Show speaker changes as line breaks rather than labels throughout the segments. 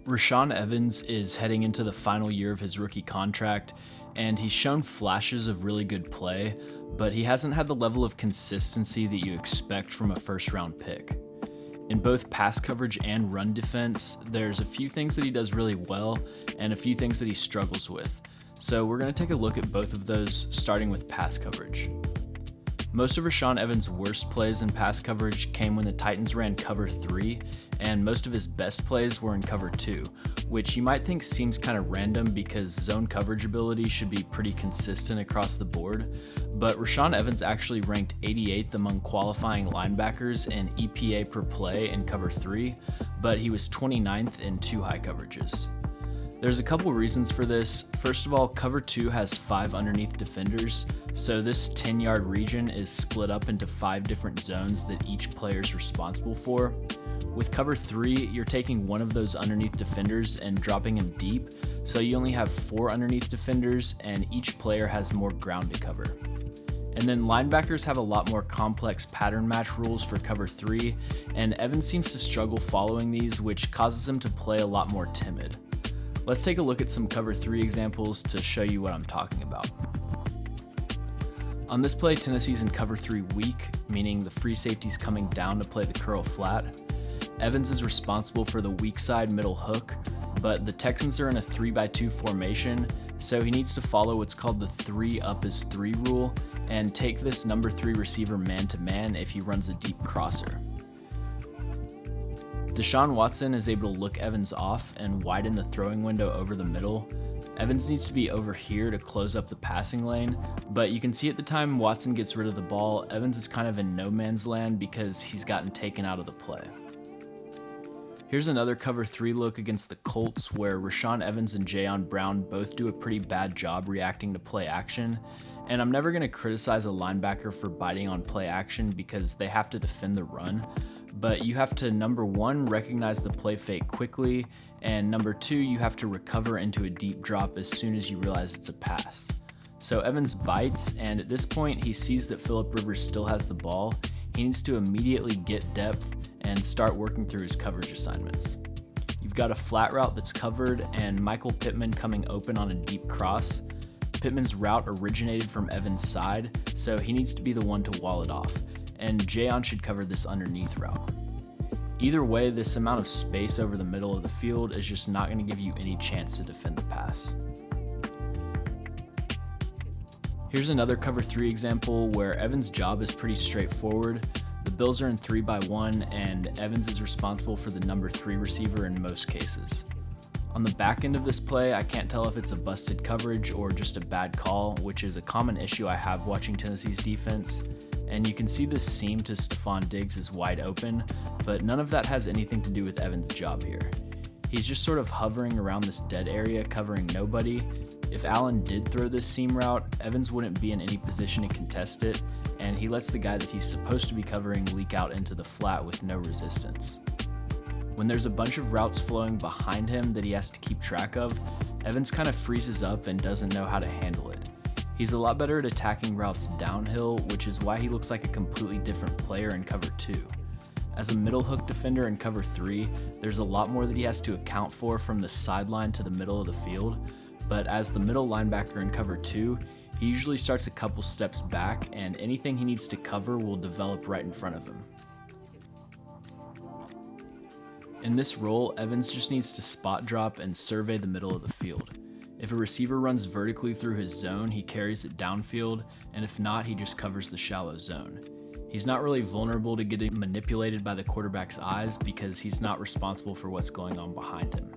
Rashaan Evans is heading into the final year of his rookie contract, and he's shown flashes of really good play, but he hasn't had the level of consistency that you expect from a first-round pick. In both pass coverage and run defense, there's a few things that he does really well and a few things that he struggles with. So we're going to take a look at both of those, starting with pass coverage. Most of Rashaan Evans' worst plays in pass coverage came when the Titans ran cover 3, and most of his best plays were in cover 2, which you might think seems kind of random because zone coverage ability should be pretty consistent across the board, but Rashaan Evans actually ranked 88th among qualifying linebackers in EPA per play in cover 3, but he was 29th in 2 high coverages. There's a couple reasons for this. First of all, cover 2 has 5 underneath defenders, so this 10-yard region is split up into 5 different zones that each player is responsible for. With cover 3, you're taking one of those underneath defenders and dropping him deep, so you only have 4 underneath defenders and each player has more ground to cover. And then linebackers have a lot more complex pattern match rules for cover 3, and Evans seems to struggle following these, which causes him to play a lot more timid. Let's take a look at some cover 3 examples to show you what I'm talking about. On this play, Tennessee's in cover 3 weak, meaning the free safety's coming down to play the curl flat. Evans is responsible for the weak side middle hook, but the Texans are in a 3x2 formation, so he needs to follow what's called the 3 up is 3 rule and take this number 3 receiver man-to-man if he runs a deep crosser. Deshaun Watson is able to look Evans off and widen the throwing window over the middle. Evans needs to be over here to close up the passing lane, but you can see at the time Watson gets rid of the ball, Evans is kind of in no man's land because he's gotten taken out of the play. Here's another cover 3 look against the Colts where Rashaan Evans and Jayon Brown both do a pretty bad job reacting to play action, and I'm never going to criticize a linebacker for biting on play action because they have to defend the run. But you have to, number 1, recognize the play fake quickly, and number 2, you have to recover into a deep drop as soon as you realize it's a pass. So Evans bites, and at this point he sees that Phillip Rivers still has the ball. He needs to immediately get depth and start working through his coverage assignments. You've got a flat route that's covered and Michael Pittman coming open on a deep cross. Pittman's route originated from Evans' side, so he needs to be the one to wall it off, and Jayon should cover this underneath route. Either way, this amount of space over the middle of the field is just not going to give you any chance to defend the pass. Here's another cover 3 example where Evans' job is pretty straightforward. The Bills are in 3x1 and Evans is responsible for the number 3 receiver in most cases. On the back end of this play, I can't tell if it's a busted coverage or just a bad call, which is a common issue I have watching Tennessee's defense. And you can see this seam to Stephon Diggs is wide open, but none of that has anything to do with Evans' job here. He's just sort of hovering around this dead area, covering nobody. If Allen did throw this seam route, Evans wouldn't be in any position to contest it, and he lets the guy that he's supposed to be covering leak out into the flat with no resistance. When there's a bunch of routes flowing behind him that he has to keep track of, Evans kind of freezes up and doesn't know how to handle it. He's a lot better at attacking routes downhill, which is why he looks like a completely different player in cover 2. As a middle hook defender in cover 3, there's a lot more that he has to account for from the sideline to the middle of the field, but as the middle linebacker in cover 2, he usually starts a couple steps back and anything he needs to cover will develop right in front of him. In this role, Evans just needs to spot drop and survey the middle of the field. If a receiver runs vertically through his zone, he carries it downfield, and if not, he just covers the shallow zone. He's not really vulnerable to getting manipulated by the quarterback's eyes because he's not responsible for what's going on behind him.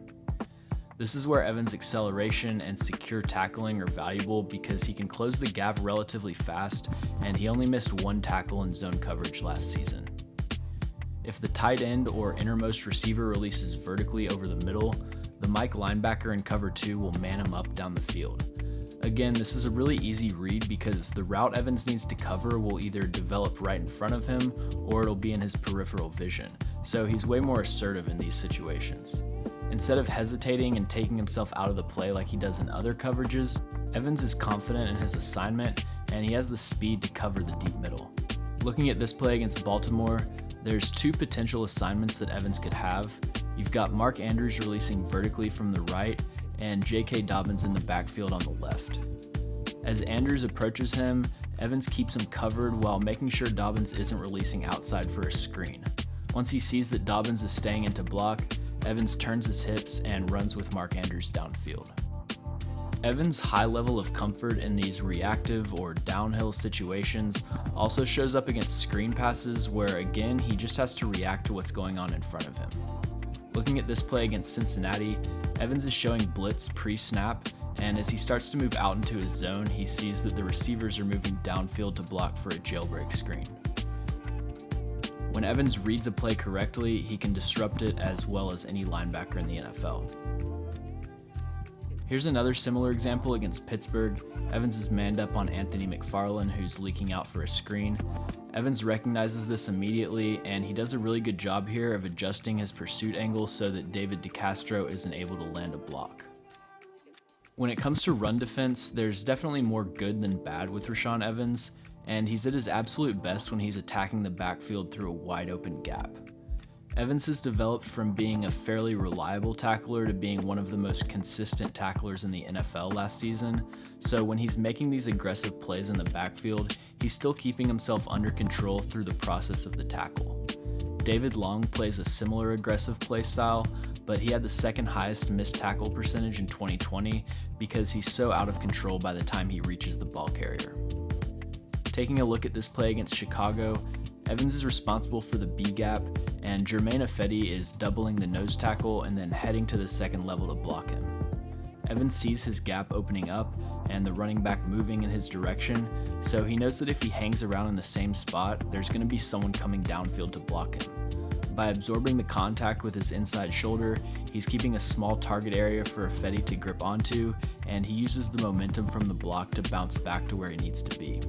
This is where Evans' acceleration and secure tackling are valuable because he can close the gap relatively fast, and he only missed 1 tackle in zone coverage last season. If the tight end or innermost receiver releases vertically over the middle, the Mike linebacker in cover 2 will man him up down the field. Again, this is a really easy read because the route Evans needs to cover will either develop right in front of him or it'll be in his peripheral vision, so he's way more assertive in these situations. Instead of hesitating and taking himself out of the play like he does in other coverages, Evans is confident in his assignment and he has the speed to cover the deep middle. Looking at this play against Baltimore, there's 2 potential assignments that Evans could have. You've got Mark Andrews releasing vertically from the right and J.K. Dobbins in the backfield on the left. As Andrews approaches him, Evans keeps him covered while making sure Dobbins isn't releasing outside for a screen. Once he sees that Dobbins is staying into block, Evans turns his hips and runs with Mark Andrews downfield. Evans' high level of comfort in these reactive or downhill situations also shows up against screen passes where, again, he just has to react to what's going on in front of him. Looking at this play against Cincinnati, Evans is showing blitz pre-snap, and as he starts to move out into his zone, he sees that the receivers are moving downfield to block for a jailbreak screen. When Evans reads a play correctly, he can disrupt it as well as any linebacker in the NFL. Here's another similar example against Pittsburgh. Evans is manned up on Anthony McFarland, who's leaking out for a screen. Evans recognizes this immediately, and he does a really good job here of adjusting his pursuit angle so that David DeCastro isn't able to land a block. When it comes to run defense, there's definitely more good than bad with Rashaan Evans, and he's at his absolute best when he's attacking the backfield through a wide open gap. Evans has developed from being a fairly reliable tackler to being one of the most consistent tacklers in the NFL last season, so when he's making these aggressive plays in the backfield, he's still keeping himself under control through the process of the tackle. David Long plays a similar aggressive play style, but he had the second highest missed tackle percentage in 2020 because he's so out of control by the time he reaches the ball carrier. Taking a look at this play against Chicago, Evans is responsible for the B gap, and Germain Ifedi is doubling the nose tackle and then heading to the second level to block him. Evans sees his gap opening up and the running back moving in his direction, so he knows that if he hangs around in the same spot, there's going to be someone coming downfield to block him. By absorbing the contact with his inside shoulder, he's keeping a small target area for Ifedi to grip onto, and he uses the momentum from the block to bounce back to where he needs to be.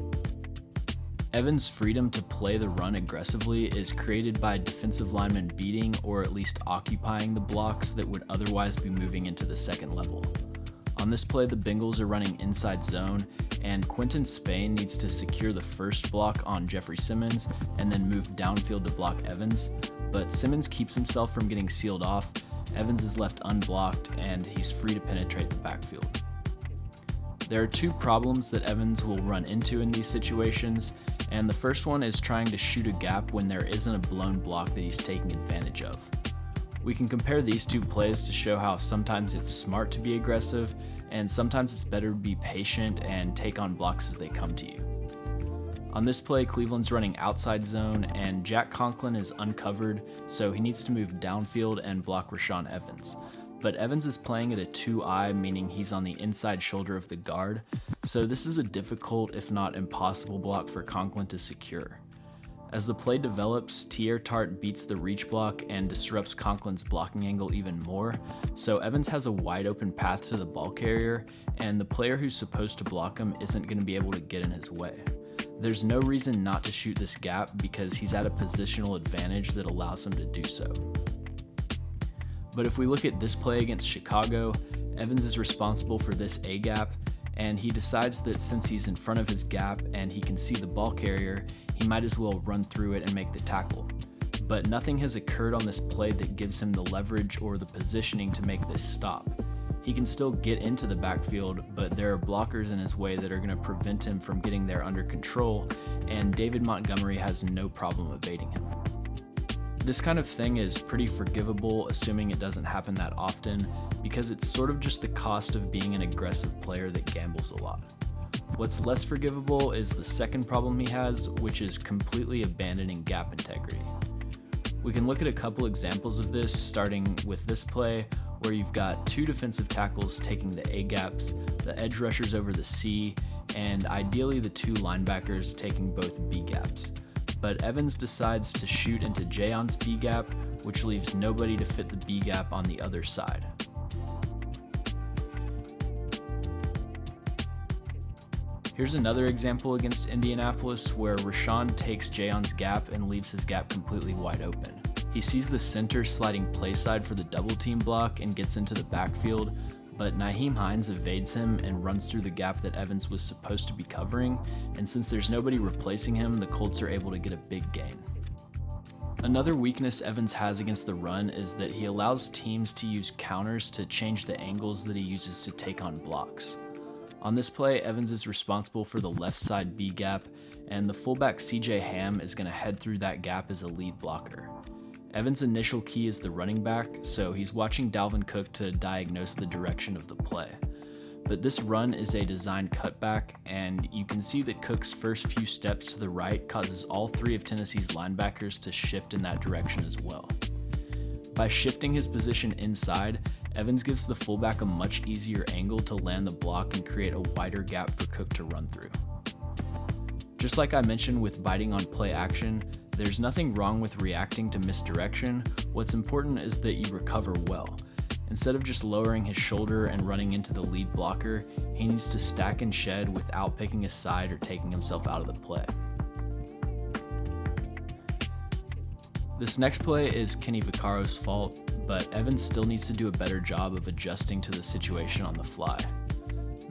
Evans' freedom to play the run aggressively is created by defensive linemen beating or at least occupying the blocks that would otherwise be moving into the second level. On this play, the Bengals are running inside zone, and Quinton Spain needs to secure the first block on Jeffrey Simmons and then move downfield to block Evans, but Simmons keeps himself from getting sealed off. Evans is left unblocked, and he's free to penetrate the backfield. There are two problems that Evans will run into in these situations, and the first one is trying to shoot a gap when there isn't a blown block that he's taking advantage of. We can compare these two plays to show how sometimes it's smart to be aggressive, and sometimes it's better to be patient and take on blocks as they come to you. On this play, Cleveland's running outside zone, and Jack Conklin is uncovered, so he needs to move downfield and block Rashaan Evans. But Evans is playing at a 2-eye, meaning he's on the inside shoulder of the guard, so this is a difficult, if not impossible, block for Conklin to secure. As the play develops, Tier Tart beats the reach block and disrupts Conklin's blocking angle even more, so Evans has a wide open path to the ball carrier, and the player who's supposed to block him isn't going to be able to get in his way. There's no reason not to shoot this gap because he's at a positional advantage that allows him to do so. But if we look at this play against Chicago, Evans is responsible for this A gap, and he decides that since he's in front of his gap and he can see the ball carrier, he might as well run through it and make the tackle. But nothing has occurred on this play that gives him the leverage or the positioning to make this stop. He can still get into the backfield, but there are blockers in his way that are going to prevent him from getting there under control, and David Montgomery has no problem evading him. This kind of thing is pretty forgivable, assuming it doesn't happen that often, because it's sort of just the cost of being an aggressive player that gambles a lot. What's less forgivable is the second problem he has, which is completely abandoning gap integrity. We can look at a couple examples of this, starting with this play, where you've got two defensive tackles taking the A gaps, the edge rushers over the C, and ideally the two linebackers taking both B gaps. But Evans decides to shoot into Jayon's B gap, which leaves nobody to fit the B gap on the other side. Here's another example against Indianapolis where Rashaan takes Jayon's gap and leaves his gap completely wide open. He sees the center sliding play side for the double team block and gets into the backfield, but Nyheim Hines evades him and runs through the gap that Evans was supposed to be covering, and since there's nobody replacing him, the Colts are able to get a big gain. Another weakness Evans has against the run is that he allows teams to use counters to change the angles that he uses to take on blocks. On this play, Evans is responsible for the left side B gap, and the fullback CJ Ham is going to head through that gap as a lead blocker. Evans' initial key is the running back, so he's watching Dalvin Cook to diagnose the direction of the play. But this run is a designed cutback, and you can see that Cook's first few steps to the right causes all three of Tennessee's linebackers to shift in that direction as well. By shifting his position inside, Evans gives the fullback a much easier angle to land the block and create a wider gap for Cook to run through. Just like I mentioned with biting on play action, there's nothing wrong with reacting to misdirection. What's important is that you recover well. Instead of just lowering his shoulder and running into the lead blocker, he needs to stack and shed without picking a side or taking himself out of the play. This next play is Kenny Vaccaro's fault, but Evans still needs to do a better job of adjusting to the situation on the fly.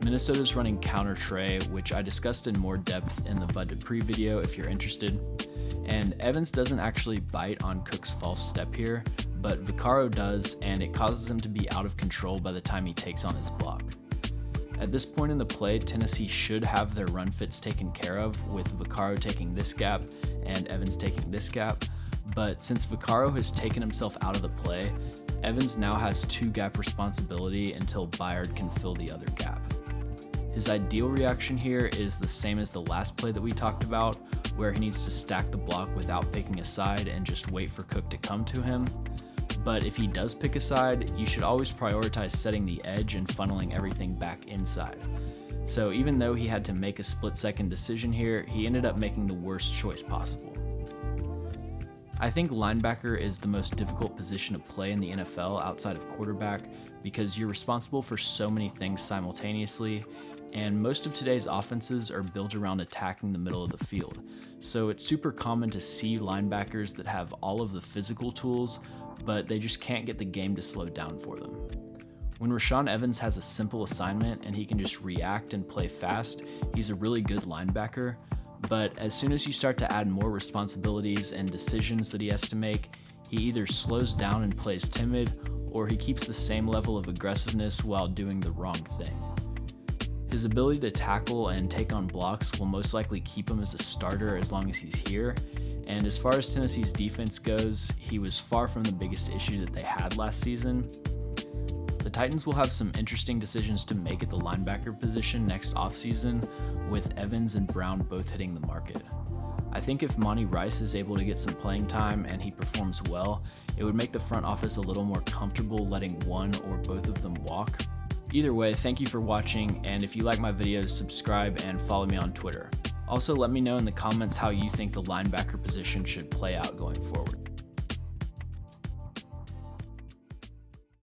Minnesota's running counter tray, which I discussed in more depth in the Bud Dupree video if you're interested, and Evans doesn't actually bite on Cook's false step here, but Vaccaro does, and it causes him to be out of control by the time he takes on his block. At this point in the play, Tennessee should have their run fits taken care of, with Vaccaro taking this gap and Evans taking this gap, but since Vaccaro has taken himself out of the play, Evans now has two gap responsibility until Byard can fill the other gap. His ideal reaction here is the same as the last play that we talked about, where he needs to stack the block without picking a side and just wait for Cook to come to him. But if he does pick a side, you should always prioritize setting the edge and funneling everything back inside. So even though he had to make a split-second decision here, he ended up making the worst choice possible. I think linebacker is the most difficult position to play in the NFL outside of quarterback because you're responsible for so many things simultaneously, and most of today's offenses are built around attacking the middle of the field. So it's super common to see linebackers that have all of the physical tools, but they just can't get the game to slow down for them. When Rashaan Evans has a simple assignment and he can just react and play fast, he's a really good linebacker. But as soon as you start to add more responsibilities and decisions that he has to make, he either slows down and plays timid, or he keeps the same level of aggressiveness while doing the wrong thing. His ability to tackle and take on blocks will most likely keep him as a starter as long as he's here, and as far as Tennessee's defense goes, he was far from the biggest issue that they had last season. The Titans will have some interesting decisions to make at the linebacker position next offseason, with Evans and Brown both hitting the market. I think if Monty Rice is able to get some playing time and he performs well, it would make the front office a little more comfortable letting one or both of them walk. Either way, thank you for watching, and if you like my videos, subscribe and follow me on Twitter. Also, let me know in the comments how you think the linebacker position should play out going forward.